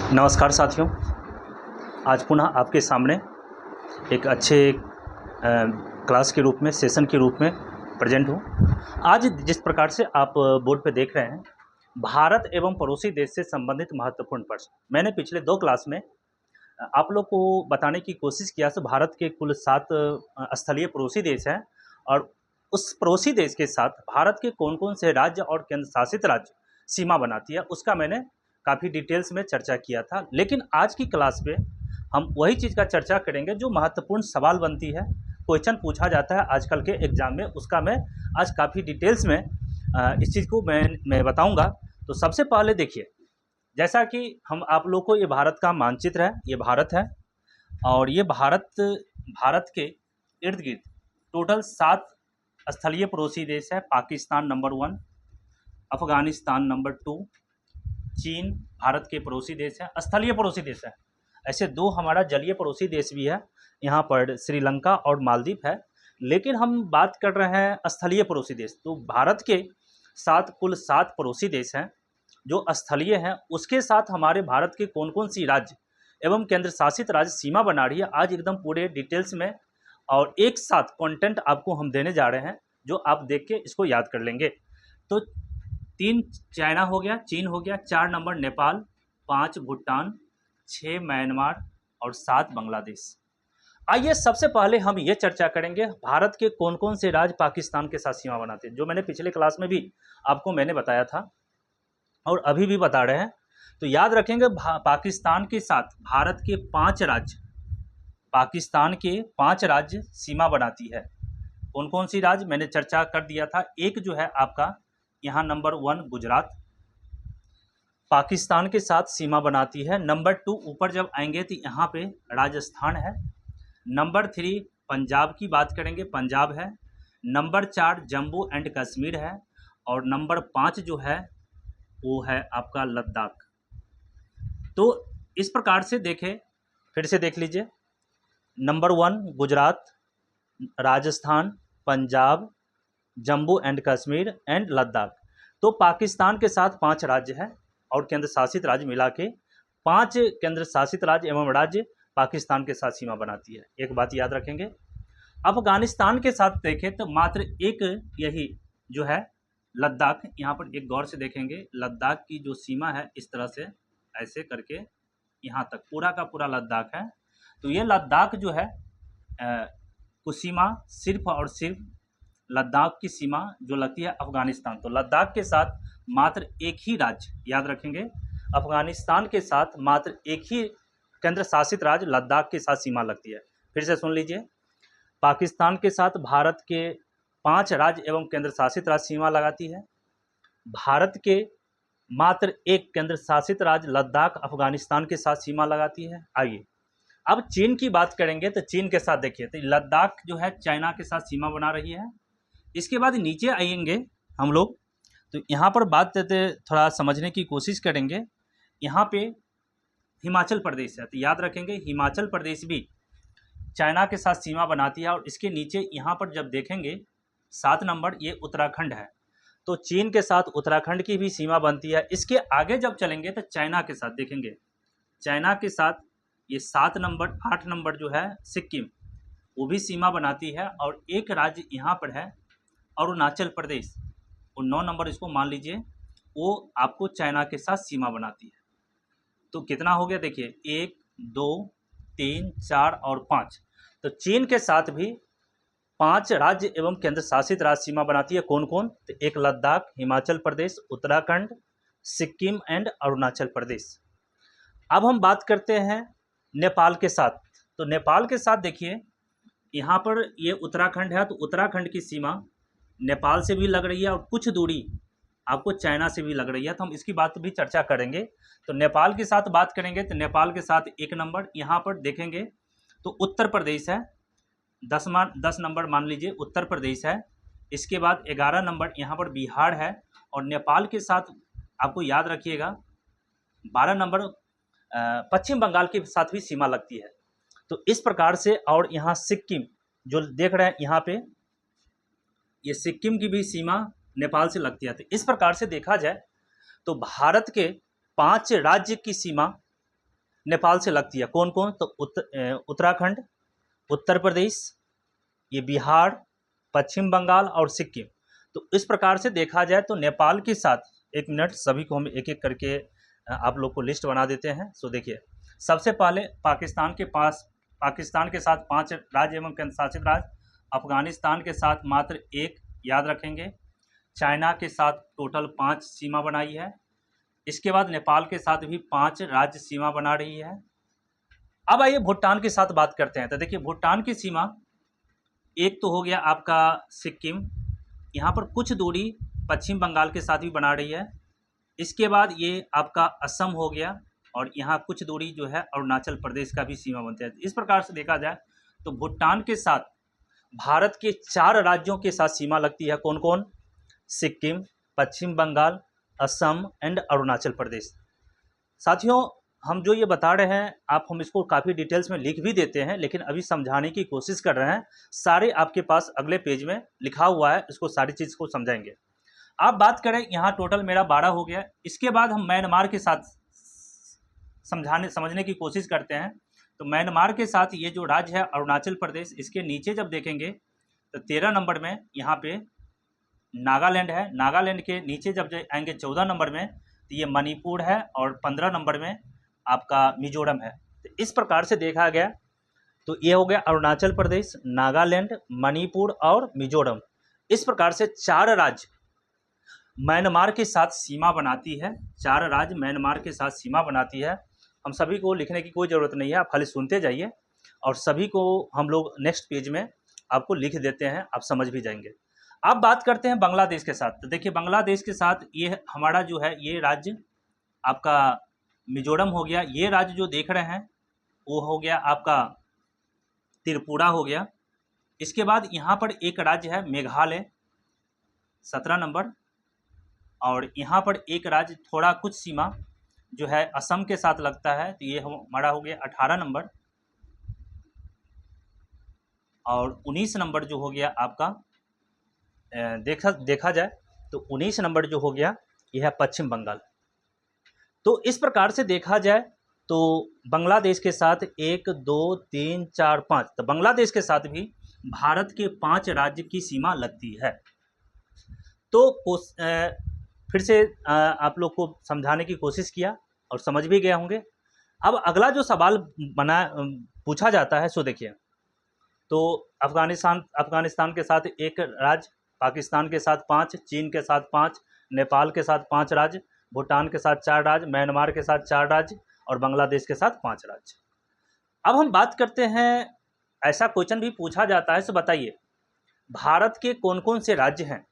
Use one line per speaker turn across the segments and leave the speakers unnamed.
नमस्कार साथियों। आज पुनः आपके सामने एक अच्छे क्लास के रूप में, सेशन के रूप में प्रेजेंट हूँ। आज जिस प्रकार से आप बोर्ड पे देख रहे हैं, भारत एवं पड़ोसी देश से संबंधित महत्वपूर्ण प्रश्न, मैंने पिछले 2 क्लास में आप लोग को बताने की कोशिश किया। तो भारत के कुल 7 स्थलीय पड़ोसी देश हैं और उस पड़ोसी देश के साथ भारत के कौन-कौन से राज्य और केंद्र शासित राज्य सीमा बनाती है, उसका मैंने काफ़ी डिटेल्स में चर्चा किया था। लेकिन आज की क्लास में हम वही चीज़ का चर्चा करेंगे जो महत्वपूर्ण सवाल बनती है, क्वेश्चन पूछा जाता है आजकल के एग्ज़ाम में, उसका मैं आज काफ़ी डिटेल्स में इस चीज़ को मैं बताऊँगा। तो सबसे पहले देखिए, जैसा कि हम आप लोग को ये भारत का मानचित्र है, ये भारत है और ये भारत के इर्द-गिर्द टोटल 7 स्थलीय पड़ोसी देश है। पाकिस्तान नंबर 1, अफ़गानिस्तान नंबर 2, चीन भारत के पड़ोसी देश हैं, स्थलीय पड़ोसी देश हैं। ऐसे 2 हमारा जलीय पड़ोसी देश भी है, यहाँ पर श्रीलंका और मालदीव है। लेकिन हम बात कर रहे हैं स्थलीय पड़ोसी देश, तो भारत के कुल 7 पड़ोसी देश हैं जो स्थलीय हैं। उसके साथ हमारे भारत के कौन-कौन सी राज्य एवं केंद्र शासित राज्य सीमा बना रही है, आज एकदम पूरे डिटेल्स में और एक साथ कंटेंट आपको हम देने जा रहे हैं, जो आप देख के इसको याद कर लेंगे। तो 3 चाइना हो गया, चीन हो गया, 4 नंबर नेपाल, 5 भूटान, 6 म्यांमार और 7 बांग्लादेश। आइए सबसे पहले हम ये चर्चा करेंगे भारत के कौन-कौन से राज्य पाकिस्तान के साथ सीमा बनाते हैं, जो मैंने पिछले क्लास में भी आपको बताया था और अभी भी बता रहे हैं। तो याद रखेंगे, पाकिस्तान के साथ भारत के 5 राज्य, पाकिस्तान के 5 राज्य सीमा बनाती है। कौन-कौन सी राज्य मैंने चर्चा कर दिया था। एक जो है आपका यहाँ नंबर 1 गुजरात पाकिस्तान के साथ सीमा बनाती है। नंबर 2 ऊपर जब आएंगे तो यहाँ पे राजस्थान है। नंबर 3 पंजाब की बात करेंगे, पंजाब है। नंबर 4 जम्मू एंड कश्मीर है और नंबर 5 जो है वो है आपका लद्दाख। तो इस प्रकार से देखें, फिर से देख लीजिए, number 1 Gujarat, Rajasthan, Punjab, Jammu and Kashmir and Ladakh. तो पाकिस्तान के साथ 5 राज्य हैं और केंद्र शासित राज्य मिला के 5 केंद्र शासित राज्य एवं राज्य पाकिस्तान के साथ सीमा बनाती है। एक बात याद रखेंगे, अफगानिस्तान के साथ देखें तो मात्र एक यही जो है लद्दाख। यहाँ पर एक गौर से देखेंगे, लद्दाख की जो सीमा है इस तरह से ऐसे करके यहाँ तक पूरा का पूरा लद्दाख है। तो ये लद्दाख जो है कुछ सीमा सिर्फ और सिर्फ लद्दाख की सीमा जो लगती है अफगानिस्तान। तो लद्दाख के साथ मात्र एक ही राज्य, याद रखेंगे, अफगानिस्तान के साथ मात्र एक ही केंद्र शासित राज्य लद्दाख के साथ सीमा लगती है। फिर से सुन लीजिए, पाकिस्तान के साथ भारत के 5 राज्य एवं केंद्र शासित राज्य सीमा लगाती है। भारत के मात्र एक केंद्र शासित राज्य लद्दाख अफगानिस्तान के साथ सीमा लगाती है। आइए अब चीन की बात करेंगे, तो चीन के साथ देखिए, तो लद्दाख जो है चाइना के साथ सीमा बना रही है। इसके बाद नीचे आएंगे हम लोग, तो यहाँ पर बात करते थोड़ा समझने की कोशिश करेंगे। यहाँ पे हिमाचल प्रदेश है, तो याद रखेंगे हिमाचल प्रदेश भी चाइना के साथ सीमा बनाती है। और इसके नीचे यहाँ पर जब देखेंगे 7 नंबर, ये उत्तराखंड है, तो चीन के साथ उत्तराखंड की भी सीमा बनती है। इसके आगे जब चलेंगे तो चाइना के साथ देखेंगे, चाइना के साथ ये 7 नंबर 8 नंबर जो है सिक्किम, वो भी सीमा बनाती है। और एक राज्य यहाँ पर है अरुणाचल प्रदेश, वो 9 नंबर इसको मान लीजिए, वो आपको चाइना के साथ सीमा बनाती है। तो कितना हो गया देखिए, 1 2 3 4 और 5। तो चीन के साथ भी 5 राज्य एवं केंद्र शासित राज्य सीमा बनाती है। कौन कौन? तो एक लद्दाख, हिमाचल प्रदेश, उत्तराखंड, सिक्किम एंड अरुणाचल प्रदेश। अब हम बात करते हैं नेपाल के साथ। तो नेपाल के साथ देखिए, यहाँ पर ये उत्तराखंड है, तो उत्तराखंड की सीमा नेपाल से भी लग रही है और कुछ दूरी आपको चाइना से भी लग रही है। तो हम इसकी बात भी चर्चा करेंगे। तो नेपाल के साथ बात करेंगे, तो नेपाल के साथ 1 नंबर यहाँ पर देखेंगे तो उत्तर प्रदेश है, 10 नंबर मान लीजिए उत्तर प्रदेश है। इसके बाद 11 नंबर यहाँ पर बिहार है। और नेपाल के साथ आपको याद रखिएगा 12 नंबर पश्चिम बंगाल के साथ भी सीमा लगती है। तो इस प्रकार से, और यहाँ सिक्किम जो देख रहे हैं यहाँ पे, ये सिक्किम की भी सीमा नेपाल से लगती है। तो इस प्रकार से देखा जाए तो भारत के 5 राज्य की सीमा नेपाल से लगती है। कौन कौन? तो उत्तराखंड, उत्तर प्रदेश, ये बिहार, पश्चिम बंगाल और सिक्किम। तो इस प्रकार से देखा जाए तो नेपाल के साथ, एक मिनट सभी को हम एक एक करके आप लोग को लिस्ट बना देते हैं। सो देखिए, सबसे पहले पाकिस्तान के साथ 5 राज्य एवं केंद्र शासित राज्य, अफगानिस्तान के साथ मात्र 1, याद रखेंगे। चाइना के साथ टोटल 5 सीमा बनाई है। इसके बाद नेपाल के साथ भी 5 राज्य सीमा बना रही है। अब आइए भूटान के साथ बात करते हैं। तो देखिए, भूटान की सीमा एक तो हो गया आपका सिक्किम, यहाँ पर कुछ दूरी पश्चिम बंगाल के साथ भी बना रही है। इसके बाद ये आपका असम हो गया, और यहाँ कुछ दूरी जो है अरुणाचल प्रदेश का भी सीमा बनता है। इस प्रकार से देखा जाए तो भूटान के साथ भारत के 4 राज्यों के साथ सीमा लगती है। कौन कौन? सिक्किम, पश्चिम बंगाल, असम एंड अरुणाचल प्रदेश। साथियों, हम जो ये बता रहे हैं हम इसको काफ़ी डिटेल्स में लिख भी देते हैं, लेकिन अभी समझाने की कोशिश कर रहे हैं। सारे आपके पास अगले पेज में लिखा हुआ है, इसको सारी चीज़ को समझाएंगे। आप बात करें, यहाँ टोटल मेरा 12 हो गया। इसके बाद हम म्यांमार के साथ समझने की कोशिश करते हैं। तो म्यांमार के साथ ये जो राज्य है अरुणाचल प्रदेश, इसके नीचे जब देखेंगे तो 13 नंबर में यहाँ पे नागालैंड है। नागालैंड के नीचे जब आएंगे 14 नंबर में तो ये मणिपुर है, और 15 नंबर में आपका मिजोरम है। तो इस प्रकार से देखा गया तो ये हो गया अरुणाचल प्रदेश, नागालैंड, मणिपुर और मिजोरम। इस प्रकार से 4 राज्य म्यांमार के साथ सीमा बनाती है। 4 राज्य म्यांमार के साथ सीमा बनाती है। हम सभी को लिखने की कोई ज़रूरत नहीं है, आप खाली सुनते जाइए, और सभी को हम लोग नेक्स्ट पेज में आपको लिख देते हैं, आप समझ भी जाएंगे। अब बात करते हैं बांग्लादेश के साथ। तो देखिए, बांग्लादेश के साथ ये हमारा जो है ये राज्य आपका मिजोरम हो गया। ये राज्य जो देख रहे हैं वो हो गया आपका त्रिपुरा हो गया। इसके बाद यहाँ पर एक राज्य है मेघालय, 17 नंबर, और यहाँ पर एक राज्य थोड़ा कुछ सीमा जो है असम के साथ लगता है, तो ये हमारा हो गया 18 नंबर, और 19 नंबर जो हो गया आपका देखा जाए तो 19 नंबर जो हो गया यह है पश्चिम बंगाल। तो इस प्रकार से देखा जाए तो बांग्लादेश के साथ 1 2 3 4 5, तो बांग्लादेश के साथ भी भारत के 5 राज्य की सीमा लगती है। तो फिर से आप लोग को समझाने की कोशिश किया और समझ भी गए होंगे। अब अगला जो सवाल पूछा जाता है, सो देखिए, तो अफगानिस्तान के साथ 1 राज्य, पाकिस्तान के साथ 5, चीन के साथ 5, नेपाल के साथ 5 राज्य, भूटान के साथ 4 राज्य, म्यांमार के साथ 4 राज्य और बांग्लादेश के साथ 5 राज्य। अब हम बात करते हैं, ऐसा क्वेश्चन भी पूछा जाता है, सो बताइए भारत के कौन कौन से राज्य हैं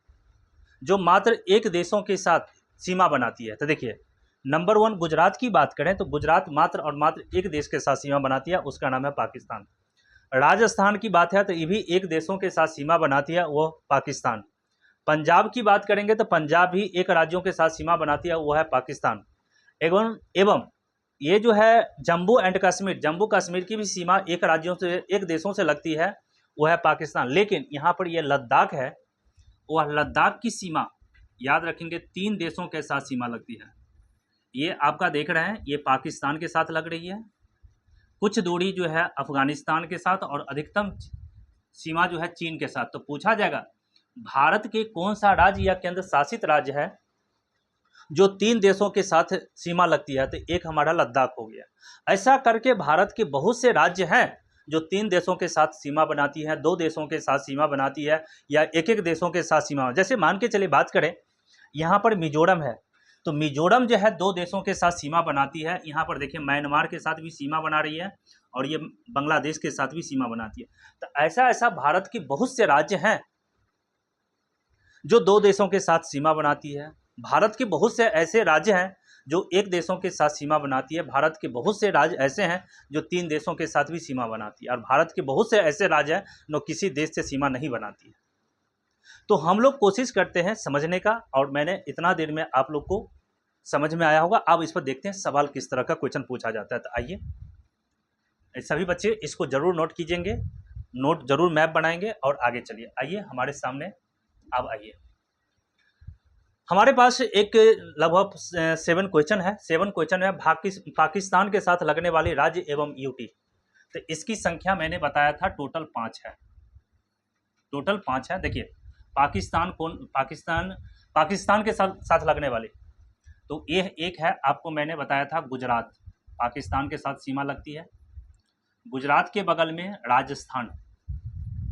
जो मात्र एक देशों के साथ सीमा बनाती है। तो देखिए, नंबर 1 गुजरात की बात करें तो गुजरात मात्र और मात्र एक देश के साथ सीमा बनाती है, उसका नाम है पाकिस्तान। राजस्थान की बात है तो ये भी एक देशों के साथ सीमा बनाती है, वो पाकिस्तान। पंजाब की बात करेंगे तो पंजाब भी एक राज्यों के साथ सीमा बनाती है, वो है पाकिस्तान। एवं ये जो है जम्मू एंड कश्मीर, जम्मू कश्मीर की भी सीमा एक राज्यों से, एक देशों से लगती है, वो है पाकिस्तान। लेकिन यहाँ पर ये लद्दाख है, वह लद्दाख की सीमा याद रखेंगे 3 देशों के साथ सीमा लगती है। ये आपका देख रहे हैं, ये पाकिस्तान के साथ लग रही है, कुछ दूरी जो है अफगानिस्तान के साथ, और अधिकतम सीमा जो है चीन के साथ। तो पूछा जाएगा भारत के कौन सा राज्य या केंद्र शासित राज्य है जो 3 देशों के साथ सीमा लगती है, तो एक हमारा लद्दाख हो गया। ऐसा करके भारत के बहुत से राज्य हैं जो 3 देशों के साथ सीमा बनाती है, 2 देशों के साथ सीमा बनाती है, या एक देशों के साथ सीमा। जैसे मान के चलिए बात करें, यहाँ पर मिजोरम है, तो मिजोरम जो है 2 देशों के साथ सीमा बनाती है। यहाँ पर देखिए म्यांमार के साथ भी सीमा बना रही है, और ये बांग्लादेश के साथ भी सीमा बनाती है। तो ऐसा भारत के बहुत से राज्य हैं जो 2 देशों के साथ सीमा बनाती है। भारत के बहुत से ऐसे राज्य हैं जो एक देशों के साथ सीमा बनाती है। भारत के बहुत से राज्य ऐसे हैं जो 3 देशों के साथ भी सीमा बनाती है, और भारत के बहुत से ऐसे राज्य हैं जो किसी देश से सीमा नहीं बनाती है। तो हम लोग कोशिश करते हैं समझने का, और मैंने इतना देर में आप लोग को समझ में आया होगा। अब इस पर देखते हैं सवाल किस तरह का क्वेश्चन पूछा जाता है। तो आइए सभी बच्चे इसको जरूर नोट कीजिएंगे, नोट जरूर मैप बनाएंगे और आगे चलिए। आइए हमारे सामने अब आइए, हमारे पास एक लगभग 7 क्वेश्चन है। 7 क्वेश्चन है पाकिस्तान के साथ लगने वाली राज्य एवं यूटी। तो इसकी संख्या मैंने बताया था टोटल 5 है। टोटल 5 है। देखिए पाकिस्तान के साथ लगने वाली, तो ये एक है, आपको मैंने बताया था गुजरात, पाकिस्तान के साथ सीमा लगती है। गुजरात के बगल में राजस्थान,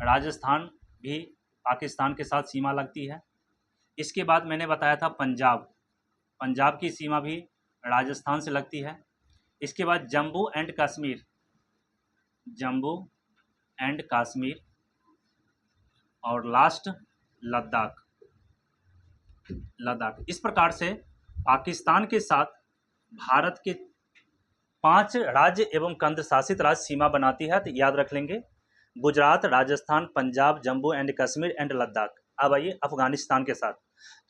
राजस्थान भी पाकिस्तान के साथ सीमा लगती है। इसके बाद मैंने बताया था पंजाब, पंजाब की सीमा भी राजस्थान से लगती है। इसके बाद जम्मू एंड कश्मीर, जम्मू एंड कश्मीर, और लास्ट लद्दाख, लद्दाख। इस प्रकार से पाकिस्तान के साथ भारत के 5 राज्य एवं केंद्र शासित राज्य सीमा बनाती है। तो याद रख लेंगे, गुजरात, राजस्थान, पंजाब, जम्मू एंड कश्मीर एंड लद्दाख। अब आइए अफगानिस्तान के साथ।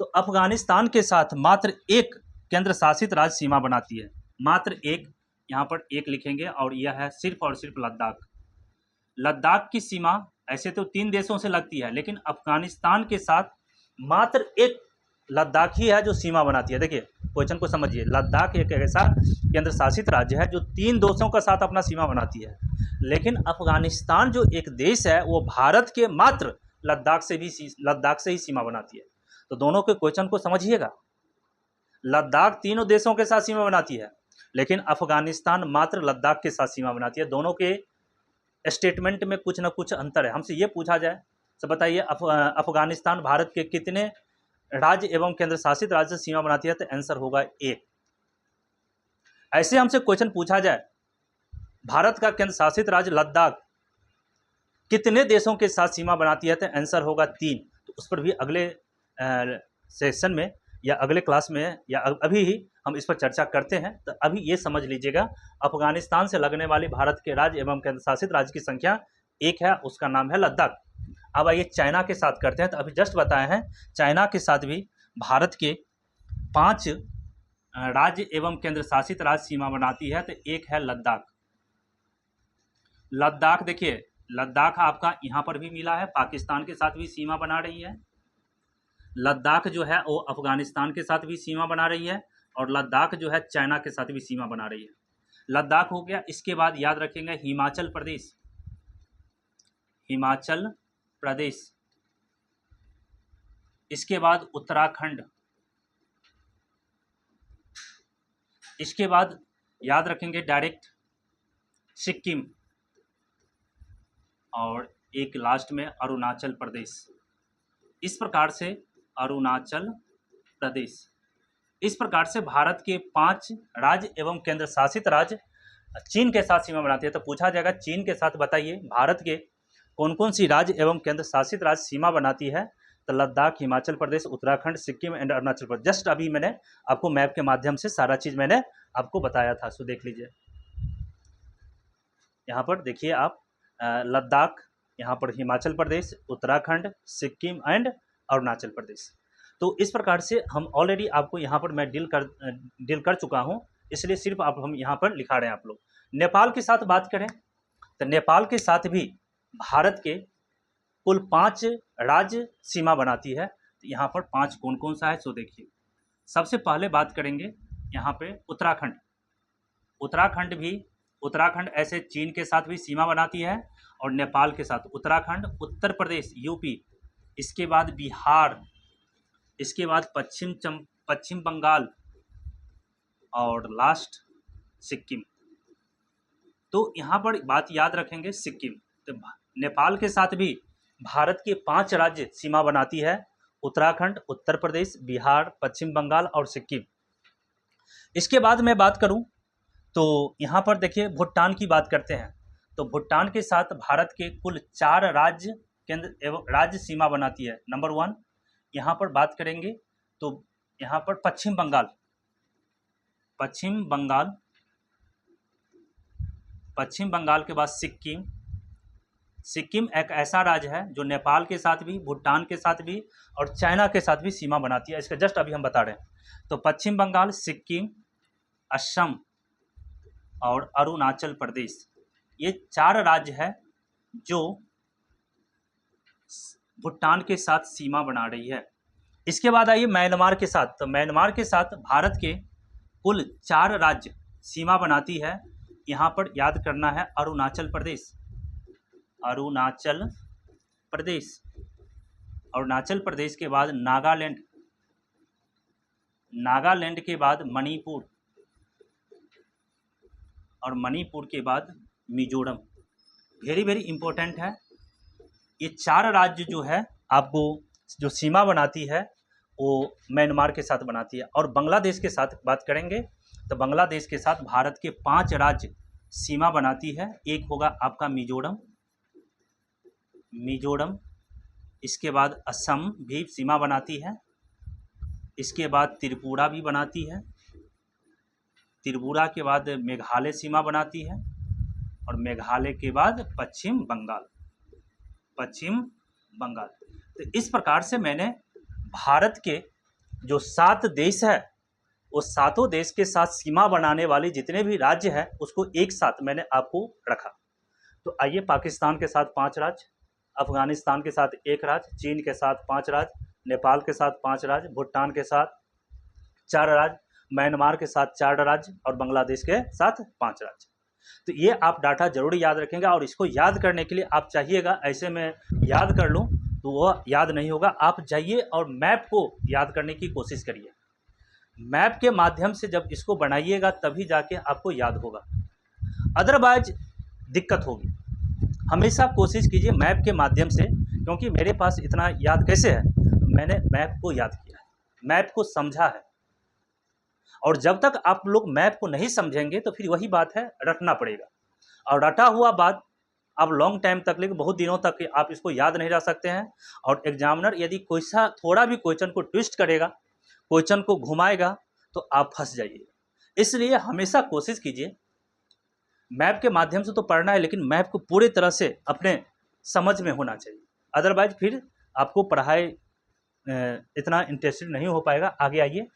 तो अफगानिस्तान के साथ मात्र एक केंद्र शासित राज्य सीमा बनाती है, मात्र एक, यहाँ पर एक लिखेंगे, और यह है सिर्फ और सिर्फ लद्दाख। लद्दाख की सीमा ऐसे तो 3 देशों से लगती है, लेकिन अफगानिस्तान के साथ मात्र एक लद्दाख ही है जो सीमा बनाती है। देखिए क्वेश्चन को समझिए, लद्दाख एक ऐसा केंद्र शासित राज्य है जो 3 देशों के साथ अपना सीमा बनाती है, लेकिन अफगानिस्तान जो एक देश है वो भारत के मात्र लद्दाख से ही सीमा बनाती है। तो दोनों के क्वेश्चन को समझिएगा, लद्दाख तीनों देशों के साथ सीमा बनाती है, लेकिन अफगानिस्तान मात्र लद्दाख के साथ सीमा बनाती है। दोनों के स्टेटमेंट में कुछ ना कुछ अंतर है। हमसे ये पूछा जाए तो बताइए अफगानिस्तान भारत के कितने राज्य एवं केंद्र शासित राज्य से सीमा बनाती है? तो आंसर होगा 1। ऐसे हमसे क्वेश्चन पूछा जाए भारत का केंद्र शासित राज्य लद्दाख कितने देशों के साथ सीमा बनाती है? तो आंसर होगा 3। तो उस पर भी अगले सेशन में या अगले क्लास में या अभी ही हम इस पर चर्चा करते हैं। तो अभी ये समझ लीजिएगा, अफगानिस्तान से लगने वाली भारत के राज्य एवं केंद्र शासित राज्य की संख्या 1 है, उसका नाम है लद्दाख। अब आइए चाइना के साथ करते हैं। तो अभी जस्ट बताए हैं, चाइना के साथ भी भारत के 5 राज्य एवं केंद्र शासित राज्य सीमा बनाती है। तो एक है लद्दाख। लद्दाख देखिए, लद्दाख आपका यहाँ पर भी मिला है, पाकिस्तान के साथ भी सीमा बना रही है। लद्दाख जो है वो अफगानिस्तान के साथ भी सीमा बना रही है, और लद्दाख जो है चाइना के साथ भी सीमा बना रही है। लद्दाख हो गया। इसके बाद याद रखेंगे हिमाचल प्रदेश, हिमाचल प्रदेश। इसके बाद उत्तराखंड, इसके बाद याद रखेंगे डायरेक्ट सिक्किम, और एक लास्ट में अरुणाचल प्रदेश। इस प्रकार से अरुणाचल प्रदेश, इस प्रकार से भारत के 5 राज्य एवं केंद्र शासित राज्य चीन के साथ सीमा बनाती है। तो पूछा जाएगा चीन के साथ बताइए भारत के कौन कौन सी राज्य एवं केंद्र शासित राज्य सीमा बनाती है? तो लद्दाख, हिमाचल प्रदेश, उत्तराखंड, सिक्किम एंड अरुणाचल प्रदेश। जस्ट अभी मैंने आपको मैप के माध्यम से सारा चीज़ मैंने आपको बताया था, सो देख लीजिए। यहाँ पर देखिए आप, लद्दाख, यहाँ पर हिमाचल प्रदेश, उत्तराखंड, सिक्किम एंड अरुणाचल प्रदेश। तो इस प्रकार से हम ऑलरेडी आपको यहाँ पर मैं डील कर चुका हूँ, इसलिए सिर्फ आप हम यहाँ पर लिखा रहे हैं आप लोग। नेपाल के साथ बात करें तो नेपाल के साथ भी भारत के कुल 5 राज्य सीमा बनाती है। तो यहाँ पर 5 कौन कौन सा है सो देखिए। सबसे पहले बात करेंगे यहाँ पे उत्तराखंड। उत्तराखंड ऐसे चीन के साथ भी सीमा बनाती है और नेपाल के साथ। उत्तराखंड, उत्तर प्रदेश यूपी, इसके बाद बिहार, इसके बाद पश्चिम बंगाल, और लास्ट सिक्किम। तो यहाँ पर बात याद रखेंगे सिक्किम। तो नेपाल के साथ भी भारत के 5 राज्य सीमा बनाती है, उत्तराखंड, उत्तर प्रदेश, बिहार, पश्चिम बंगाल और सिक्किम। इसके बाद मैं बात करूं तो यहाँ पर देखिए भूटान की बात करते हैं। तो भूटान के साथ भारत के कुल 4 राज्य केंद्र एवं राज्य सीमा बनाती है। नंबर 1 यहाँ पर बात करेंगे तो यहाँ पर पश्चिम बंगाल के बाद सिक्किम एक ऐसा राज्य है जो नेपाल के साथ भी, भूटान के साथ भी और चाइना के साथ भी सीमा बनाती है। इसका जस्ट अभी हम बता रहे हैं। तो पश्चिम बंगाल, सिक्किम, असम और अरुणाचल प्रदेश, ये 4 राज्य है जो भूटान के साथ सीमा बना रही है। इसके बाद आइए म्यांमार के साथ। तो म्यांमार के साथ भारत के कुल 4 राज्य सीमा बनाती है। यहाँ पर याद करना है अरुणाचल प्रदेश, अरुणाचल प्रदेश, अरुणाचल प्रदेश के बाद नागालैंड, नागालैंड के बाद मणिपुर, और मणिपुर के बाद मिजोरम। वेरी वेरी इंपॉर्टेंट है। ये 4 राज्य जो है आपको जो सीमा बनाती है वो म्यांमार के साथ बनाती है। और बांग्लादेश के साथ बात करेंगे तो बांग्लादेश के साथ भारत के 5 राज्य सीमा बनाती है। एक होगा आपका मिजोरम, मिजोरम, इसके बाद असम भी सीमा बनाती है, इसके बाद त्रिपुरा भी बनाती है, त्रिपुरा के बाद मेघालय सीमा बनाती है, और मेघालय के बाद पश्चिम बंगाल, पश्चिम बंगाल। तो इस प्रकार से मैंने भारत के जो 7 देश है वो 7 देश के साथ सीमा बनाने वाले जितने भी राज्य हैं उसको एक साथ मैंने आपको रखा। तो आइए, पाकिस्तान के साथ 5 राज्य, अफगानिस्तान के साथ 1 राज्य, चीन के साथ 5 राज्य, नेपाल के साथ 5 राज्य, भूटान के साथ 4 राज्य, म्यांमार के साथ 4 राज्य, और बांग्लादेश के साथ 5 राज्य। तो ये आप डाटा जरूर याद रखेंगे। और इसको याद करने के लिए आप चाहिएगा ऐसे में याद कर लूँ तो वह याद नहीं होगा। आप जाइए और मैप को याद करने की कोशिश करिए। मैप के माध्यम से जब इसको बनाइएगा तभी जाके आपको याद होगा, अदरवाइज दिक्कत होगी। हमेशा कोशिश कीजिए मैप के माध्यम से, क्योंकि मेरे पास इतना याद कैसे है, मैंने मैप को याद किया है, मैप को समझा है। और जब तक आप लोग मैप को नहीं समझेंगे तो फिर वही बात है, रटना पड़ेगा। और रटा हुआ बात आप लॉन्ग टाइम तक, लेकिन बहुत दिनों तक आप इसको याद नहीं रख सकते हैं। और एग्जामिनर यदि कोई सा थोड़ा भी क्वेश्चन को ट्विस्ट करेगा, क्वेश्चन को घुमाएगा, तो आप फंस जाइए। इसलिए हमेशा कोशिश कीजिए, मैप के माध्यम से तो पढ़ना है लेकिन मैप को पूरी तरह से अपने समझ में होना चाहिए, अदरवाइज फिर आपको पढ़ाई इतना इंटरेस्टेड नहीं हो पाएगा। आगे आइए,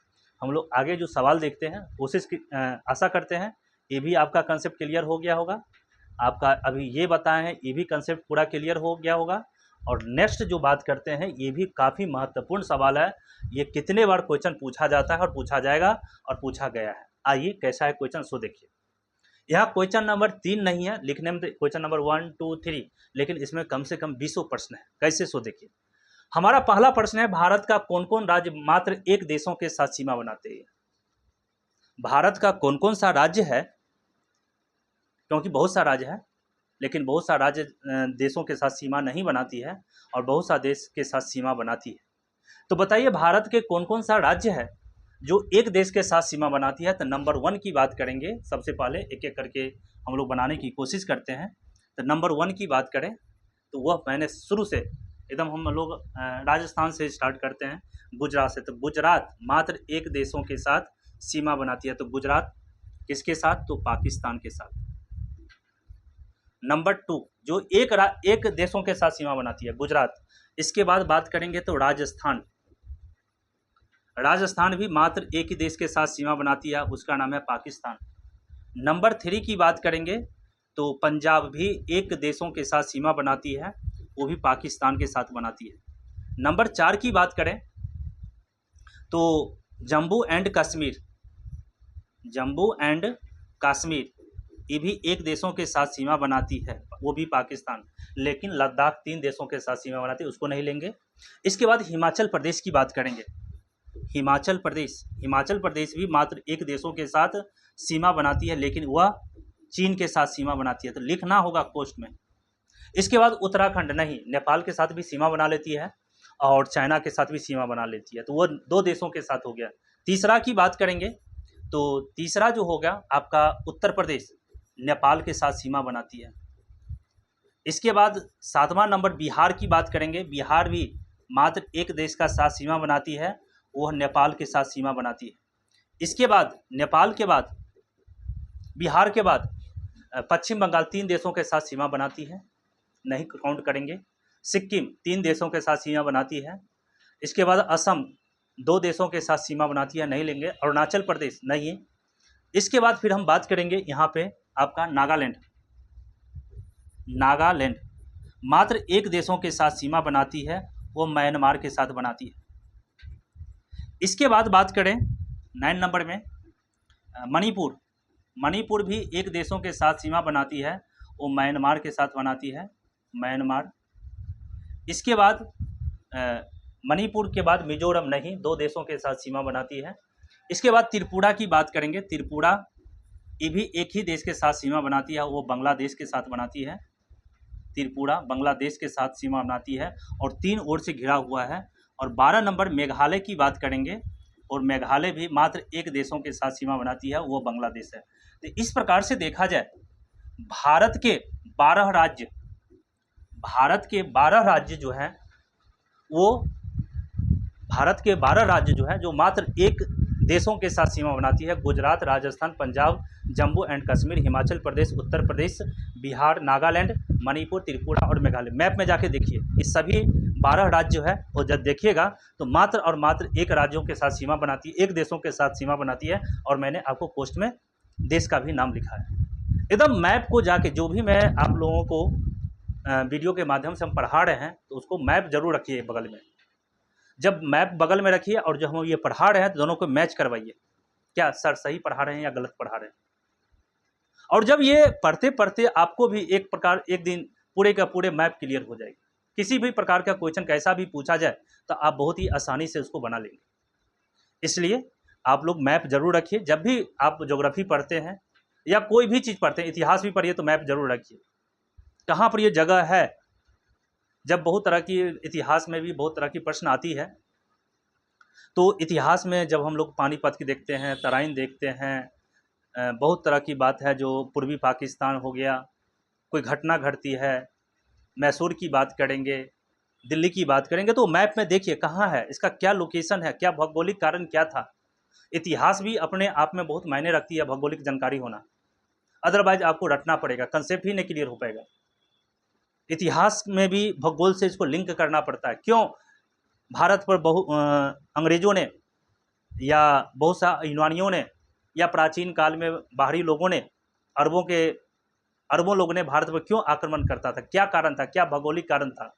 हम लोग आगे जो सवाल देखते हैं, कोशिश की आशा करते हैं ये भी आपका कंसेप्ट क्लियर हो गया होगा। आपका अभी ये बताए हैं ये भी कंसेप्ट पूरा क्लियर हो गया होगा। और नेक्स्ट जो बात करते हैं ये भी काफ़ी महत्वपूर्ण सवाल है। ये कितने बार क्वेश्चन पूछा जाता है और पूछा जाएगा और पूछा गया है। आइए कैसा है क्वेश्चन, सो देखिए। यहाँ क्वेश्चन नंबर 3 नहीं है, लिखने में क्वेश्चन नंबर 1 2 3, लेकिन इसमें कम से कम 20 प्रश्न है। कैसे, सो देखिए। हमारा पहला प्रश्न है, भारत का कौन कौन राज्य मात्र एक देशों के साथ सीमा बनाते हैं? भारत का कौन कौन सा राज्य है, क्योंकि बहुत सा राज्य है, लेकिन बहुत सा राज्य देशों के साथ सीमा नहीं बनाती है और बहुत सा देश के साथ सीमा बनाती है। तो बताइए भारत के कौन कौन सा राज्य है जो एक देश के साथ सीमा बनाती है? तो नंबर 1 की बात करेंगे। सबसे पहले एक एक करके हम लोग बनाने की कोशिश करते हैं। तो नंबर 1 की बात करें तो वह मैंने शुरू से एकदम हम लोग राजस्थान से स्टार्ट करते हैं, गुजरात से। तो गुजरात मात्र एक देशों के साथ सीमा बनाती है। तो गुजरात किसके साथ? तो पाकिस्तान के साथ। नंबर 2 जो एक देशों के साथ सीमा बनाती है, गुजरात। इसके बाद बात करेंगे तो राजस्थान। राजस्थान भी मात्र एक ही देश के साथ सीमा बनाती है, उसका नाम है पाकिस्तान। नंबर 3 की बात करेंगे तो पंजाब भी एक देशों के साथ सीमा बनाती है, वो भी पाकिस्तान के साथ बनाती है। नंबर 4 की बात करें तो जम्मू एंड कश्मीर, जम्मू एंड कश्मीर ये भी एक देशों के साथ सीमा बनाती है, वो भी पाकिस्तान। लेकिन लद्दाख 3 देशों के साथ सीमा बनाती है, उसको नहीं लेंगे। इसके बाद हिमाचल प्रदेश की बात करेंगे। हिमाचल प्रदेश भी मात्र एक देशों के साथ सीमा बनाती है, लेकिन वह चीन के साथ सीमा बनाती है, तो लिखना होगा पोस्ट में। इसके बाद उत्तराखंड नहीं, नेपाल के साथ भी सीमा बना लेती है और चाइना के साथ भी सीमा बना लेती है, तो वह 2 देशों के साथ हो गया। तीसरा की बात करेंगे तो तीसरा जो होगा आपका उत्तर प्रदेश, नेपाल के साथ सीमा बनाती है। इसके बाद 7वां नंबर बिहार की बात करेंगे। बिहार भी मात्र एक देश का साथ सीमा बनाती है, वह नेपाल के साथ सीमा बनाती है। इसके बाद नेपाल के बाद बिहार के बाद पश्चिम बंगाल 3 देशों के साथ सीमा बनाती है, नहीं काउंट करेंगे। सिक्किम 3 देशों के साथ सीमा बनाती है। इसके बाद असम 2 देशों के साथ सीमा बनाती है, नहीं लेंगे। अरुणाचल प्रदेश नहीं है। इसके बाद फिर हम बात करेंगे यहाँ पे आपका नागालैंड। नागालैंड मात्र एक देशों के साथ सीमा बनाती है, वो म्यांमार के साथ बनाती है। इसके बाद बात करें 9 नंबर में मणिपुर। मणिपुर भी एक देशों के साथ सीमा बनाती है, वो म्यांमार के साथ बनाती है, म्यांमार। इसके बाद मणिपुर के बाद मिजोरम नहीं, 2 देशों के साथ सीमा बनाती है। इसके बाद त्रिपुरा की बात करेंगे। त्रिपुरा ये भी एक ही देश के साथ सीमा बनाती है, वो बांग्लादेश के साथ बनाती है। त्रिपुरा बांग्लादेश के साथ सीमा बनाती है और 3 ओर से घिरा हुआ है। और 12 नंबर मेघालय की बात करेंगे, और मेघालय भी मात्र एक देशों के साथ सीमा बनाती है, वो बांग्लादेश है। तो इस प्रकार से देखा जाए भारत के 12 राज्य, भारत के 12 राज्य जो हैं वो भारत के 12 राज्य जो है जो मात्र एक देशों के साथ सीमा बनाती है। गुजरात, राजस्थान, पंजाब, जम्मू एंड कश्मीर, हिमाचल प्रदेश, उत्तर प्रदेश, बिहार, नागालैंड, मणिपुर, त्रिपुरा और मेघालय। मैप में जाके देखिए, इस सभी 12 राज्य जो है वो जब देखिएगा तो मात्र और मात्र एक राज्यों के साथ सीमा बनाती है, एक देशों के साथ सीमा बनाती है। और मैंने आपको पोस्ट में देश का भी नाम लिखा है। एकदम मैप को जाके, जो भी मैं आप लोगों को वीडियो के माध्यम से हम पढ़ा रहे हैं तो उसको मैप जरूर रखिए बगल में। जब मैप बगल में रखिए और जब हम ये पढ़ा रहे हैं तो दोनों को मैच करवाइए, क्या सर सही पढ़ा रहे हैं या गलत पढ़ा रहे हैं। और जब ये पढ़ते पढ़ते आपको भी एक प्रकार एक दिन पूरे का पूरे मैप क्लियर हो जाएगी। किसी भी प्रकार का क्वेश्चन कैसा भी पूछा जाए तो आप बहुत ही आसानी से उसको बना लेंगे। इसलिए आप लोग मैप जरूर रखिए। जब भी आप ज्योग्राफी पढ़ते हैं या कोई भी चीज़ पढ़ते हैं, इतिहास भी पढ़िए तो मैप जरूर रखिए कहाँ पर ये जगह है। जब बहुत तरह की इतिहास में भी बहुत तरह की प्रश्न आती है, तो इतिहास में जब हम लोग पानीपत की देखते हैं, तराइन देखते हैं, बहुत तरह की बात है, जो पूर्वी पाकिस्तान हो गया, कोई घटना घटती है, मैसूर की बात करेंगे, दिल्ली की बात करेंगे, तो मैप में देखिए कहाँ है, इसका क्या लोकेशन है, क्या भौगोलिक कारण क्या था। इतिहास भी अपने आप में बहुत मायने रखती है, भौगोलिक जानकारी होना। अदरवाइज आपको रटना पड़ेगा, कंसेप्ट ही नहीं क्लियर हो पाएगा। इतिहास में भी भूगोल से इसको लिंक करना पड़ता है। क्यों भारत पर अंग्रेजों ने या बहुत सा यूनानियों ने या प्राचीन काल में बाहरी लोगों ने, अरबों लोगों ने भारत पर क्यों आक्रमण करता था, क्या कारण था, क्या भौगोलिक कारण था।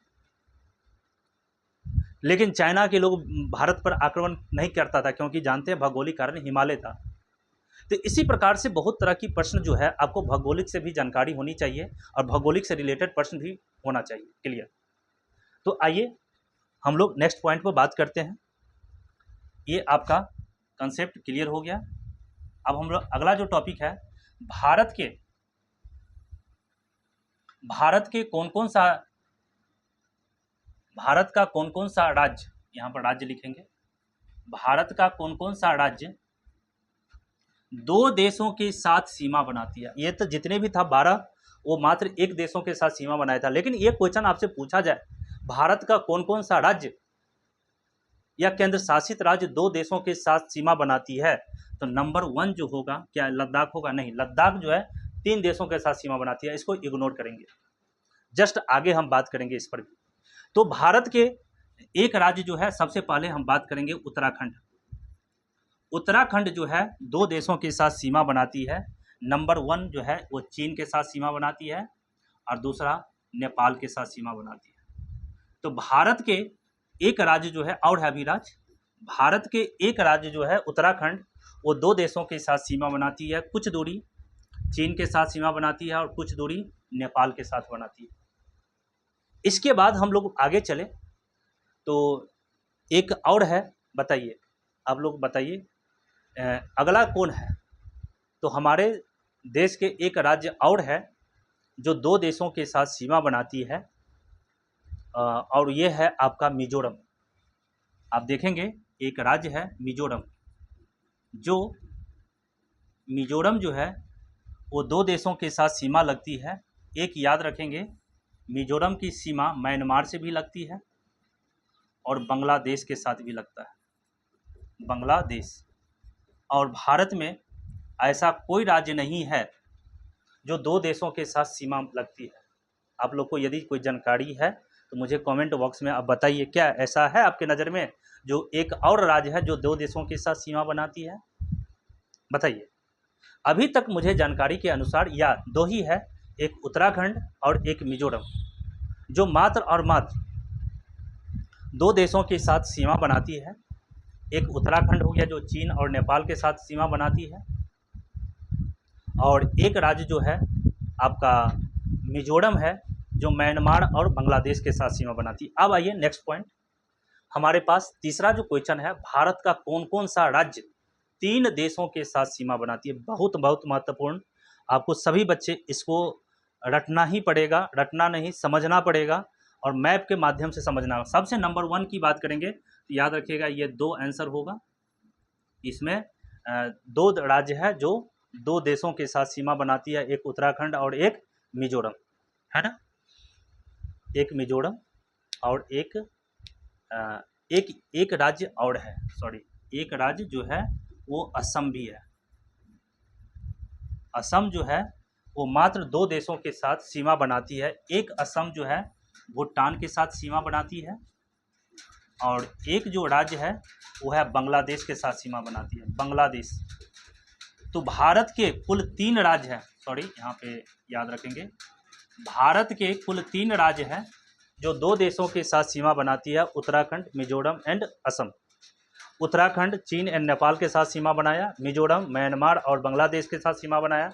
लेकिन चाइना के लोग भारत पर आक्रमण नहीं करता था, क्योंकि जानते हैं भौगोलिक कारण हिमालय था। तो इसी प्रकार से बहुत तरह की प्रश्न जो है आपको भौगोलिक से भी जानकारी होनी चाहिए और भौगोलिक से रिलेटेड प्रश्न भी होना चाहिए क्लियर। तो आइए हम लोग नेक्स्ट पॉइंट पर बात करते हैं। ये आपका कंसेप्ट क्लियर हो गया। अब हम लोग अगला जो टॉपिक है, भारत का कौन कौन सा राज्य, यहाँ पर राज्य लिखेंगे, भारत का कौन कौन सा राज्य 2 देशों के साथ सीमा बनाती है। ये तो जितने भी था 12 वो मात्र एक देशों के साथ सीमा बनाया था। लेकिन ये क्वेश्चन आपसे पूछा जाए भारत का कौन कौन सा राज्य या केंद्र शासित राज्य 2 देशों के साथ सीमा बनाती है, तो नंबर 1 जो होगा, क्या लद्दाख होगा? नहीं, लद्दाख जो है 3 देशों के साथ सीमा बनाती है। इसको इग्नोर करेंगे, जस्ट आगे हम बात करेंगे इस पर भी। तो भारत के एक राज्य जो है, सबसे पहले हम बात करेंगे उत्तराखंड। उत्तराखंड जो है 2 देशों के साथ सीमा बनाती है। नंबर 1 जो है वो चीन के साथ सीमा बनाती है और दूसरा नेपाल के साथ सीमा बनाती है। तो भारत के एक राज्य जो है, और है अभिराज, भारत के एक राज्य जो है उत्तराखंड, वो 2 देशों के साथ सीमा बनाती है। कुछ दूरी चीन के साथ सीमा बनाती है और कुछ दूरी नेपाल के साथ बनाती है। इसके बाद हम लोग आगे चले तो एक और है, बताइए आप लोग बताइए अगला कौन है। तो हमारे देश के एक राज्य और है जो 2 देशों के साथ सीमा बनाती है, और ये है आपका मिजोरम। आप देखेंगे एक राज्य है मिजोरम, जो मिजोरम जो है वो 2 देशों के साथ सीमा लगती है। एक याद रखेंगे, मिजोरम की सीमा म्यांमार से भी लगती है और बांग्लादेश के साथ भी लगता है, बांग्लादेश। और भारत में ऐसा कोई राज्य नहीं है जो 2 देशों के साथ सीमा लगती है। आप लोग को यदि कोई जानकारी है तो मुझे कमेंट बॉक्स में आप बताइए, क्या ऐसा है आपके नज़र में जो एक और राज्य है जो 2 देशों के साथ सीमा बनाती है? बताइए। अभी तक मुझे जानकारी के अनुसार या 2 ही है, एक उत्तराखंड और एक मिजोरम, जो मात्र और मात्र 2 देशों के साथ सीमा बनाती है। एक उत्तराखंड हो गया जो चीन और नेपाल के साथ सीमा बनाती है, और एक राज्य जो है आपका मिजोरम है जो म्यांमार और बांग्लादेश के साथ सीमा बनाती है। अब आइए नेक्स्ट पॉइंट, हमारे पास तीसरा जो क्वेश्चन है, भारत का कौन कौन सा राज्य 3 देशों के साथ सीमा बनाती है। बहुत बहुत महत्वपूर्ण, आपको सभी बच्चे इसको रटना ही पड़ेगा, रटना नहीं समझना पड़ेगा और मैप के माध्यम से समझना। सबसे नंबर 1 की बात करेंगे तो याद रखिएगा ये 2 आंसर होगा। इसमें 2 राज्य है जो 2 देशों के साथ सीमा बनाती है, एक उत्तराखंड और एक मिजोरम, है ना। एक मिजोरम और एक राज्य और है, सॉरी, एक राज्य जो है वो असम भी है। असम जो है वो मात्र 2 देशों के साथ सीमा बनाती है। एक असम जो है भूटान के साथ सीमा बनाती है और एक जो राज्य है वो है बांग्लादेश के साथ सीमा बनाती है, बांग्लादेश। तो भारत के कुल 3 राज्य हैं, सॉरी यहाँ पे याद रखेंगे, भारत के कुल 3 राज्य हैं जो 2 देशों के साथ सीमा बनाती है, उत्तराखंड, मिजोरम एंड असम। उत्तराखंड चीन एंड नेपाल के साथ सीमा बनाया, मिजोरम म्यांमार और बांग्लादेश के साथ सीमा बनाया,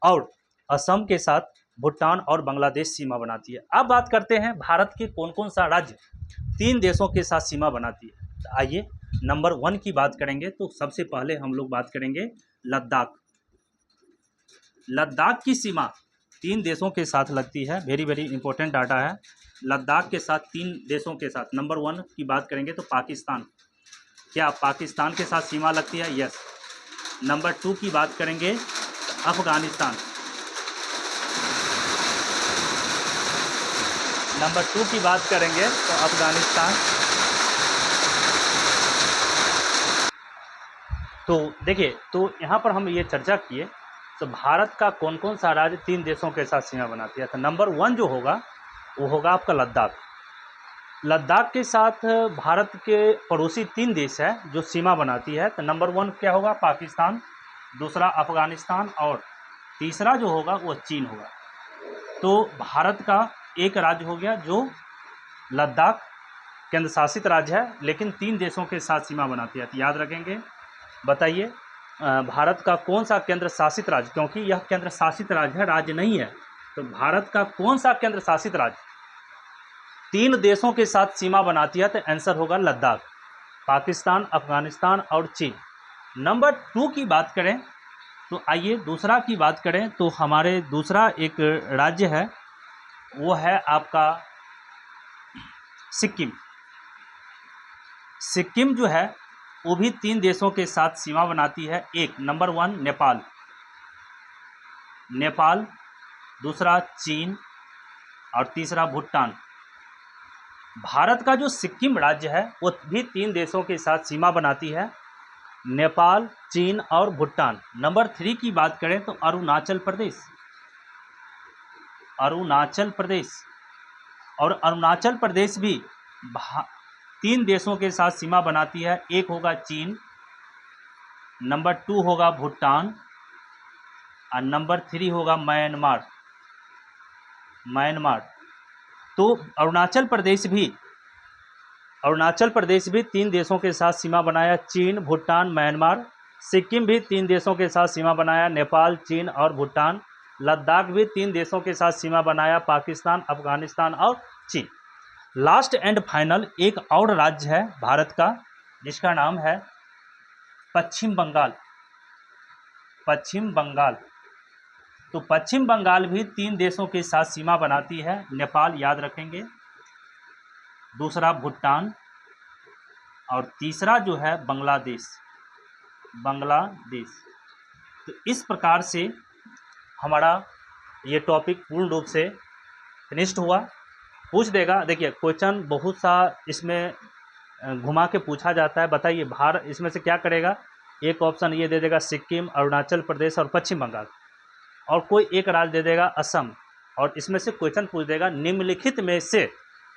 और असम के साथ भूटान और बांग्लादेश सीमा बनाती है। अब बात करते हैं भारत के कौन कौन सा राज्य 3 देशों के साथ सीमा बनाती है। तो आइए नंबर 1 की बात करेंगे तो सबसे पहले हम लोग बात करेंगे लद्दाख। लद्दाख की सीमा 3 देशों के साथ लगती है, वेरी वेरी इंपॉर्टेंट डाटा है। लद्दाख के साथ 3 देशों के साथ, नंबर 1 की बात करेंगे तो पाकिस्तान, क्या पाकिस्तान के साथ सीमा लगती है? यस। नंबर 2 की बात करेंगे तो अफगानिस्तान, नंबर 2 की बात करेंगे तो अफगानिस्तान। तो देखिए, तो यहाँ पर हम ये चर्चा किए तो भारत का कौन कौन सा राज्य 3 देशों के साथ सीमा बनाती है। तो नंबर 1 जो होगा वो होगा आपका लद्दाख। लद्दाख के साथ भारत के पड़ोसी 3 देश है जो सीमा बनाती है। तो नंबर 1 क्या होगा? पाकिस्तान, दूसरा अफगानिस्तान और तीसरा जो होगा वो चीन होगा। तो भारत का एक राज्य हो गया जो लद्दाख केंद्र शासित राज्य है, लेकिन 3 देशों के साथ सीमा बनाती है। तो याद रखेंगे, बताइए भारत का कौन सा केंद्र शासित राज्य, क्योंकि यह केंद्र शासित राज्य है, राज्य नहीं है। तो भारत का कौन सा केंद्र शासित राज्य 3 देशों के साथ सीमा बनाती है? तो आंसर होगा लद्दाख, पाकिस्तान, अफगानिस्तान और चीन। नंबर 2 की बात करें तो आइए दूसरा की बात करें तो हमारे दूसरा एक राज्य है वो है आपका सिक्किम। सिक्किम जो है वो भी 3 देशों के साथ सीमा बनाती है। एक नंबर 1 नेपाल, नेपाल, दूसरा चीन और तीसरा भूटान। भारत का जो सिक्किम राज्य है वो भी 3 देशों के साथ सीमा बनाती है, नेपाल, चीन और भूटान। नंबर 3 की बात करें तो अरुणाचल प्रदेश, अरुणाचल प्रदेश, और अरुणाचल प्रदेश भी 3 देशों के साथ सीमा बनाती है। एक होगा चीन, नंबर 2 होगा भूटान और नंबर 3 होगा म्यांमार, म्यांमार। तो अरुणाचल प्रदेश भी 3 देशों के साथ सीमा बनाया, चीन, भूटान, म्यांमार। सिक्किम भी 3 देशों के साथ सीमा बनाया, नेपाल, चीन और भूटान। लद्दाख भी 3 देशों के साथ सीमा बनाया, पाकिस्तान, अफगानिस्तान और चीन। लास्ट एंड फाइनल एक और राज्य है भारत का जिसका नाम है पश्चिम बंगाल, पश्चिम बंगाल। तो पश्चिम बंगाल भी 3 देशों के साथ सीमा बनाती है, नेपाल याद रखेंगे, दूसरा भूटान और तीसरा जो है बांग्लादेश, बांग्लादेश। तो इस प्रकार से हमारा ये टॉपिक पूर्ण रूप से फिनिश्ड हुआ। पूछ देगा, देखिए क्वेश्चन बहुत सा इसमें घुमा के पूछा जाता है। बताइए भारत इसमें से क्या करेगा? एक ऑप्शन ये दे देगा सिक्किम, अरुणाचल प्रदेश और पश्चिम बंगाल, और कोई एक राज्य दे देगा असम, और इसमें से क्वेश्चन पूछ देगा निम्नलिखित में से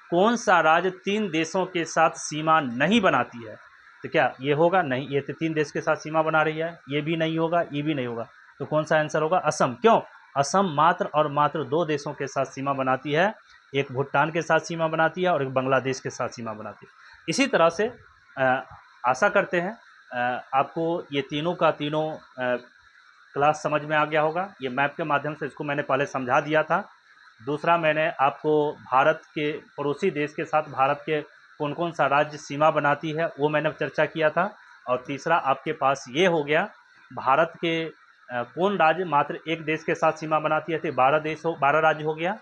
कौन सा राज्य 3 देशों के साथ सीमा नहीं बनाती है। तो क्या ये होगा? नहीं, ये तो 3 देश के साथ सीमा बना रही है। ये भी नहीं होगा, ये भी नहीं होगा। तो कौन सा आंसर होगा? असम। क्यों? असम मात्र और मात्र 2 देशों के साथ सीमा बनाती है, एक भूटान के साथ सीमा बनाती है और एक बांग्लादेश के साथ सीमा बनाती है। इसी तरह से आशा करते हैं आपको ये तीनों का तीनों क्लास समझ में आ गया होगा। ये मैप के माध्यम से इसको मैंने पहले समझा दिया था। दूसरा, मैंने आपको भारत के पड़ोसी देश के साथ भारत के कौन कौन सा राज्य सीमा बनाती है वो मैंने चर्चा किया था। और तीसरा आपके पास ये हो गया, भारत के कौन राज्य मात्र एक देश के साथ सीमा बनाती है, तो 12 राज्य हो गया।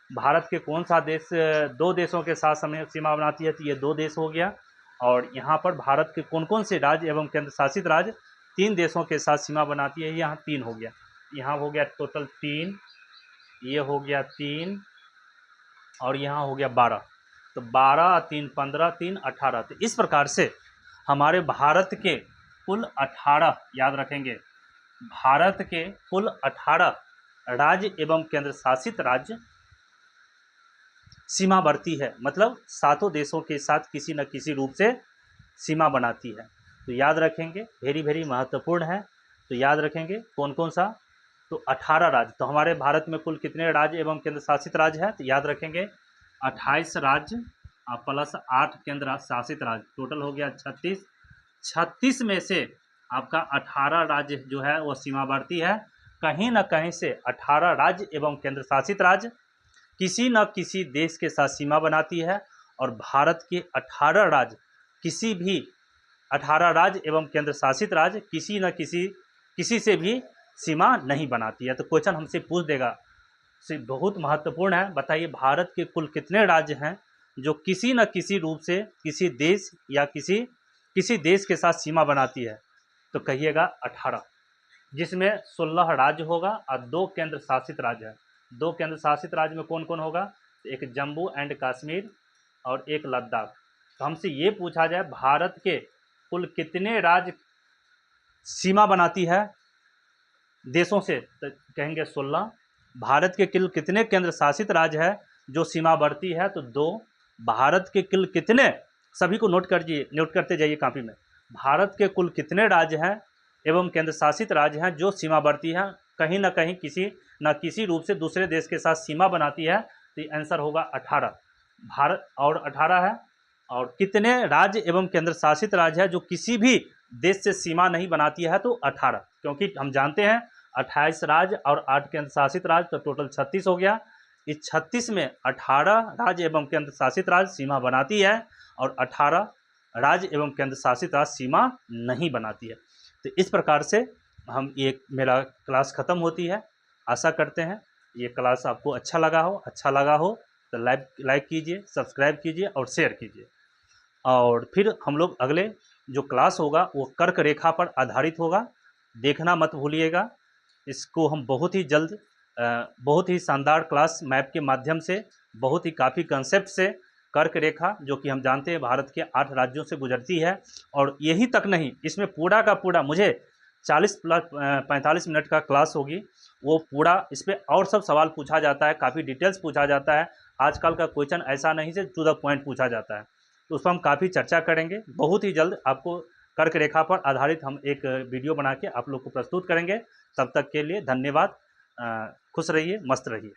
भारत के कौन सा देश दो देशों के साथ सीमा बनाती है, तो ये 2 देश हो गया। और यहाँ पर भारत के कौन कौन से राज्य एवं केंद्र शासित राज्य 3 देशों के साथ सीमा बनाती है, यहाँ 3 हो गया। यहाँ हो गया टोटल 3, ये हो गया 3 और यहाँ हो गया 12। तो 12 3 15 3 18। तो इस प्रकार से हमारे भारत के कुल 18, याद रखेंगे, भारत के कुल 18 राज्य एवं केंद्र शासित राज्य सीमावर्ती है, मतलब 7 देशों के साथ किसी न किसी रूप से सीमा बनाती है। तो याद रखेंगे, वेरी महत्वपूर्ण है। तो याद रखेंगे कौन कौन सा, तो 18 राज्य। तो हमारे भारत में कुल कितने राज्य एवं केंद्र शासित राज्य है, तो याद रखेंगे 28 राज्य प्लस 8 केंद्र शासित राज्य, टोटल हो गया 36। 36 में से आपका 18 राज्य जो है वो सीमावर्ती है। कहीं ना कहीं से 18 राज्य एवं केंद्र शासित राज्य किसी न किसी देश के साथ सीमा बनाती है। और भारत के 18 राज्य किसी भी 18 राज्य एवं केंद्र शासित राज्य किसी से भी सीमा नहीं बनाती है। तो क्वेश्चन हमसे पूछ देगा, बहुत महत्वपूर्ण है, बताइए भारत के कुल कितने राज्य हैं जो किसी न किसी रूप से किसी देश या किसी देश के साथ सीमा बनाती है, तो कहिएगा 18, जिसमें 16 राज्य होगा और 2 केंद्र शासित राज्य है। 2 केंद्र शासित राज्य में कौन कौन होगा, एक जम्मू एंड कश्मीर और एक लद्दाख। तो हमसे ये पूछा जाए भारत के कुल कितने राज्य सीमा बनाती है देशों से, तो कहेंगे 16। भारत के कुल कितने केंद्र शासित राज्य है जो सीमावर्ती है, तो 2। भारत के कुल कितने, सभी को नोट करते जाइए कॉपी में, भारत के कुल कितने राज्य हैं एवं केंद्र शासित राज्य हैं जो सीमावर्ती हैं, कहीं ना कहीं किसी न किसी रूप से दूसरे देश के साथ सीमा बनाती है, तो आंसर होगा 18। भारत और 18 है। और कितने राज्य एवं केंद्र शासित राज्य है जो किसी भी देश से सीमा नहीं बनाती है, तो 18, क्योंकि हम जानते हैं 28 राज्य और 8 केंद्र शासित राज्य, तो टोटल 36 हो गया। इस 36 में 18 राज्य एवं केंद्र शासित राज्य सीमा बनाती है और 18 राज्य एवं केंद्र शासित राज्य सीमा नहीं बनाती है। तो इस प्रकार से हम ये मेरा क्लास ख़त्म होती है। आशा करते हैं ये क्लास आपको अच्छा लगा हो तो लाइक कीजिए, सब्सक्राइब कीजिए और शेयर कीजिए। और फिर हम लोग अगले जो क्लास होगा वो कर्क रेखा पर आधारित होगा, देखना मत भूलिएगा। इसको हम बहुत ही जल्द बहुत ही शानदार क्लास मैप के माध्यम से, बहुत ही काफ़ी कंसेप्ट से, कर्क रेखा जो कि हम जानते हैं भारत के 8 राज्यों से गुजरती है। और यही तक नहीं, इसमें पूरा का पूरा मुझे 40 प्लस 45 मिनट का क्लास होगी, वो पूरा इस पर और सब सवाल पूछा जाता है, काफ़ी डिटेल्स पूछा जाता है। आजकल का क्वेश्चन ऐसा नहीं से टू द पॉइंट पूछा जाता है, तो उस पर हम काफ़ी चर्चा करेंगे। बहुत ही जल्द आपको कर्क रेखा पर आधारित हम एक वीडियो बना के आप लोग को प्रस्तुत करेंगे। तब तक के लिए धन्यवाद। खुश रहिए, मस्त रहिए।